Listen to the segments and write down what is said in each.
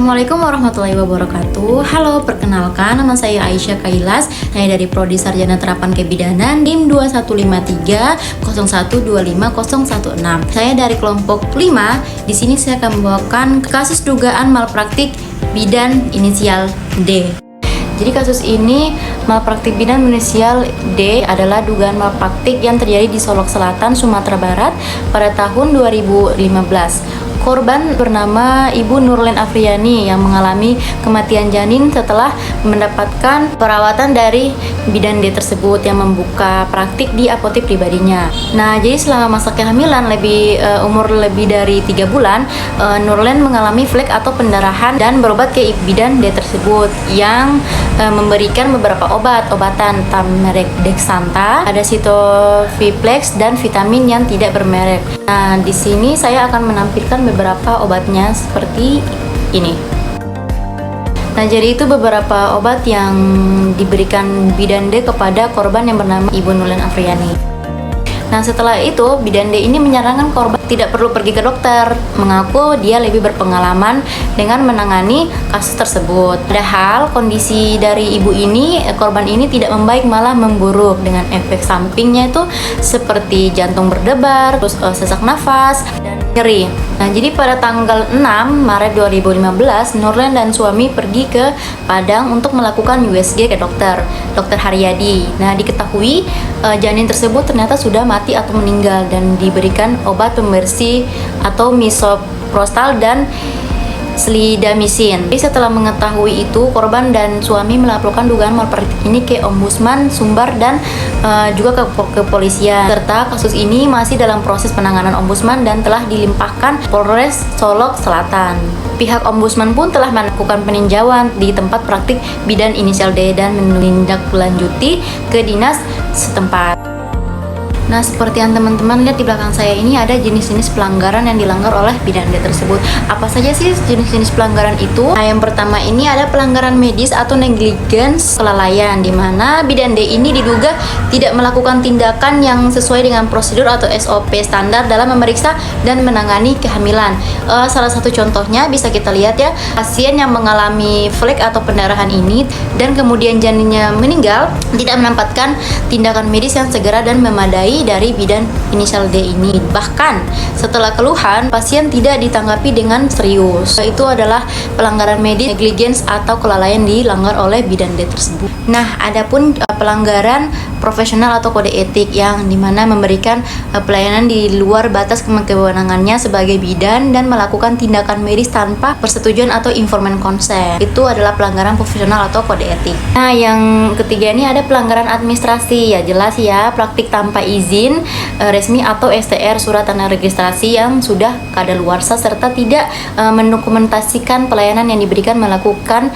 Assalamualaikum warahmatullahi wabarakatuh. Halo, perkenalkan nama saya Aisyah Kailas. Saya dari Prodi Sarjana Terapan Kebidanan NIM 215301250016. Saya dari kelompok 5. Di sini saya akan membawakan kasus dugaan malpraktik bidan inisial D. Jadi kasus ini malpraktik bidan inisial D adalah dugaan malpraktik yang terjadi di Solok Selatan, Sumatera Barat pada tahun 2015. Korban bernama Ibu Nurlen Afriani yang mengalami kematian janin setelah mendapatkan perawatan dari bidan D tersebut yang membuka praktik di apotek pribadinya. Nah, jadi selama masa kehamilan umur lebih dari 3 bulan, Nurlen mengalami flek atau pendarahan dan berobat ke bidan D tersebut yang memberikan beberapa obatan merek Dexanta, ada Sitofiplex dan vitamin yang tidak bermerek. Nah, di sini saya akan menampilkan beberapa obatnya seperti ini. Nah, jadi itu beberapa obat yang diberikan bidan D kepada korban yang bernama Ibu Nurlen Afriani. Nah, setelah itu bidan D ini menyarankan korban tidak perlu pergi ke dokter, mengaku dia lebih berpengalaman dengan menangani kasus tersebut. Padahal kondisi dari ibu ini, korban ini tidak membaik, malah memburuk dengan efek sampingnya itu seperti jantung berdebar, terus sesak nafas dan nyeri. Nah, jadi pada tanggal 6 Maret 2015, Nurlen dan suami pergi ke Padang untuk melakukan USG ke Dr. Haryadi. Nah, diketahui janin tersebut ternyata sudah mati atau meninggal dan diberikan obat pembersih atau misoprostol dan slidamycin. Jadi setelah mengetahui itu, korban dan suami melaporkan dugaan malpraktik ini ke Ombudsman Sumbar dan juga ke kepolisian. Serta kasus ini masih dalam proses penanganan Ombudsman dan telah dilimpahkan Polres Solok Selatan. Pihak Ombudsman pun telah melakukan peninjauan di tempat praktik bidan inisial D dan menindaklanjuti ke dinas setempat. Nah, seperti yang teman-teman lihat di belakang saya ini, ada jenis-jenis pelanggaran yang dilanggar oleh bidan D tersebut. Apa saja sih jenis-jenis pelanggaran itu? Nah, yang pertama ini ada pelanggaran medis atau negligence, kelalaian, di mana bidan D ini diduga tidak melakukan tindakan yang sesuai dengan prosedur atau SOP standar dalam memeriksa dan menangani kehamilan. Salah satu contohnya bisa kita lihat ya, pasien yang mengalami flek atau pendarahan ini dan kemudian janinnya meninggal tidak mendapatkan tindakan medis yang segera dan memadai dari bidan inisial D ini. Bahkan setelah keluhan, pasien tidak ditanggapi dengan serius. Itu adalah pelanggaran medis, negligence atau kelalaian dilanggar oleh bidan D tersebut. Nah, adapun pelanggaran profesional atau kode etik yang dimana memberikan pelayanan di luar batas kewenangannya sebagai bidan dan melakukan tindakan medis tanpa persetujuan atau informed consent. Itu adalah pelanggaran profesional atau kode etik. Nah, yang ketiga ini ada pelanggaran administrasi. Ya jelas ya, praktik tanpa izin resmi atau STR, surat tanda registrasi yang sudah kadaluarsa serta tidak mendokumentasikan pelayanan yang diberikan, melakukan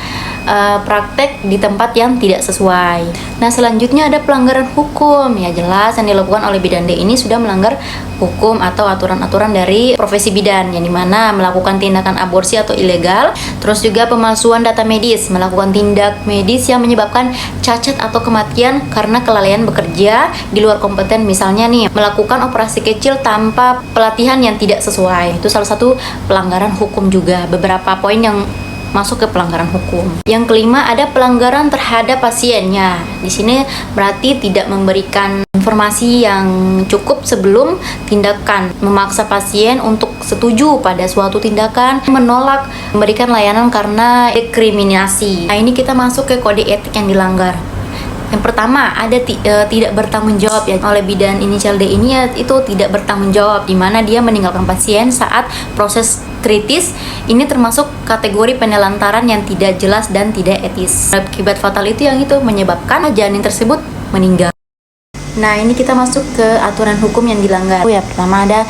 praktek di tempat yang tidak sesuai. Nah, selanjutnya ada pelanggaran hukum. Ya jelas yang dilakukan oleh bidan D ini sudah melanggar hukum atau aturan-aturan dari profesi bidan, yang dimana melakukan tindakan aborsi atau ilegal, terus juga pemalsuan data medis, melakukan tindak medis yang menyebabkan cacat atau kematian karena kelalaian bekerja di luar kompeten, misalnya nih melakukan operasi kecil tanpa pelatihan yang tidak sesuai. Itu salah satu pelanggaran hukum juga. Beberapa poin yang masuk ke pelanggaran hukum. Yang kelima ada pelanggaran terhadap pasiennya. Di sini berarti tidak memberikan informasi yang cukup sebelum tindakan, memaksa pasien untuk setuju pada suatu tindakan, menolak memberikan layanan karena diskriminasi. Nah, ini kita masuk ke kode etik yang dilanggar. Yang pertama ada tidak bertanggung jawab ya oleh bidan inisial D ini, ya, itu tidak bertanggung jawab di mana dia meninggalkan pasien saat proses kritis. Ini termasuk kategori penelantaran yang tidak jelas dan tidak etis. Akibat fatal itu yang itu menyebabkan janin tersebut meninggal. Nah, ini kita masuk ke aturan hukum yang dilanggar. Ya, pertama ada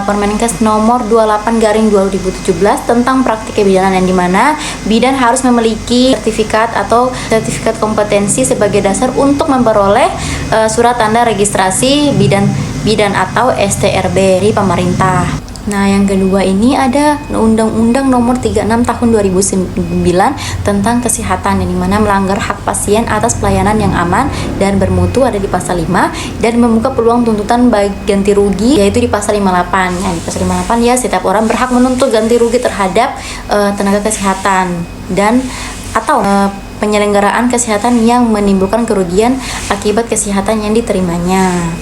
Permenkes nomor 28/2017 tentang praktik kebidanan, yang dimana bidan harus memiliki sertifikat atau sertifikat kompetensi sebagai dasar untuk memperoleh surat tanda registrasi bidan atau STRB dari pemerintah. Nah, yang kedua ini ada Undang-Undang Nomor 36 Tahun 2009 tentang kesehatan, yang dimana melanggar hak pasien atas pelayanan yang aman dan bermutu ada di pasal 5, dan membuka peluang tuntutan bagi ganti rugi yaitu di pasal 58. Nah, di pasal 58 ya, setiap orang berhak menuntut ganti rugi terhadap tenaga kesehatan dan atau penyelenggaraan kesehatan yang menimbulkan kerugian akibat kesehatan yang diterimanya.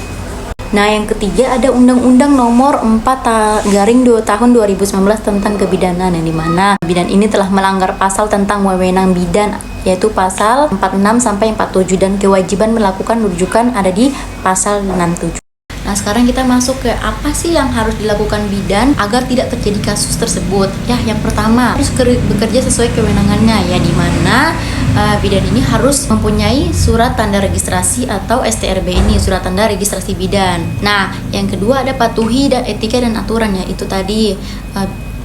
Nah, yang ketiga ada Undang-Undang Nomor 4/2 Tahun 2019 tentang kebidanan, yang dimana bidan ini telah melanggar pasal tentang wewenang bidan, yaitu pasal 46 sampai 47, dan kewajiban melakukan rujukan ada di pasal 67. Nah, sekarang kita masuk ke apa sih yang harus dilakukan bidan agar tidak terjadi kasus tersebut. Ya, yang pertama harus bekerja sesuai kewenangannya, ya, di mana bidan ini harus mempunyai surat tanda registrasi atau STRB ini, surat tanda registrasi bidan. Nah, yang kedua ada patuhi dan etika dan aturan, ya, itu tadi.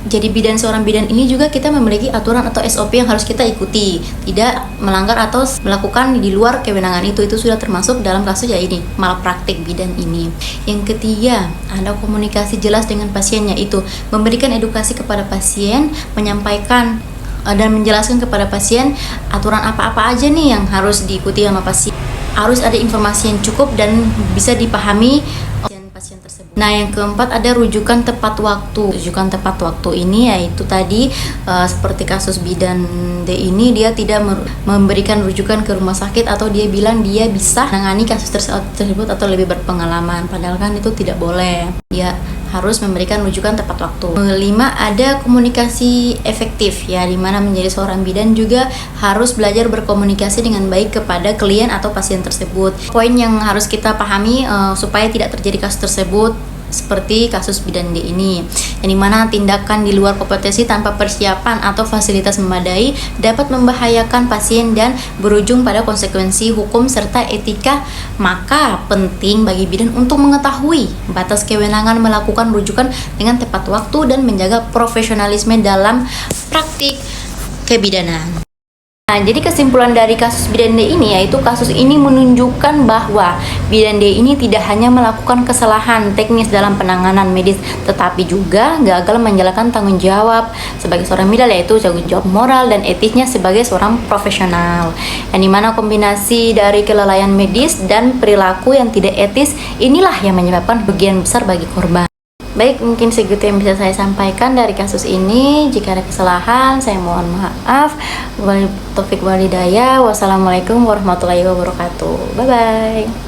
Jadi seorang bidan ini juga kita memiliki aturan atau SOP yang harus kita ikuti, tidak melanggar atau melakukan di luar kewenangan itu sudah termasuk dalam kasus ya ini malpraktik bidan ini. Yang ketiga ada komunikasi jelas dengan pasien, yaitu memberikan edukasi kepada pasien, menyampaikan dan menjelaskan kepada pasien aturan apa-apa aja nih yang harus diikuti sama pasien. Harus ada informasi yang cukup dan bisa dipahami pasien tersebut. Nah, yang keempat ada rujukan tepat waktu. Rujukan tepat waktu ini yaitu tadi seperti kasus bidan D ini, dia tidak memberikan rujukan ke rumah sakit atau dia bilang dia bisa menangani kasus tersebut atau lebih berpengalaman, padahal kan itu tidak boleh. Dia harus memberikan rujukan tepat waktu. 5 ada komunikasi efektif, ya, dimana menjadi seorang bidan juga harus belajar berkomunikasi dengan baik kepada klien atau pasien tersebut. Poin yang harus kita pahami supaya tidak terjadi kasus tersebut seperti kasus bidan D ini, yang dimana tindakan di luar kompetensi tanpa persiapan atau fasilitas memadai dapat membahayakan pasien dan berujung pada konsekuensi hukum serta etika. Maka penting bagi bidan untuk mengetahui batas kewenangan melakukan rujukan dengan tepat waktu dan menjaga profesionalisme dalam praktik kebidanan. Nah, jadi kesimpulan dari kasus bidan D ini yaitu kasus ini menunjukkan bahwa bidan D ini tidak hanya melakukan kesalahan teknis dalam penanganan medis, tetapi juga gagal menjalankan tanggung jawab sebagai seorang bidan, yaitu tanggung jawab moral dan etisnya sebagai seorang profesional. Yang dimana kombinasi dari kelalaian medis dan perilaku yang tidak etis inilah yang menyebabkan kerugian besar bagi korban. Baik, mungkin segitu yang bisa saya sampaikan dari kasus ini. Jika ada kesalahan, saya mohon maaf. Wabillahi taufiq wal hidayah. Wassalamualaikum warahmatullahi wabarakatuh. Bye-bye.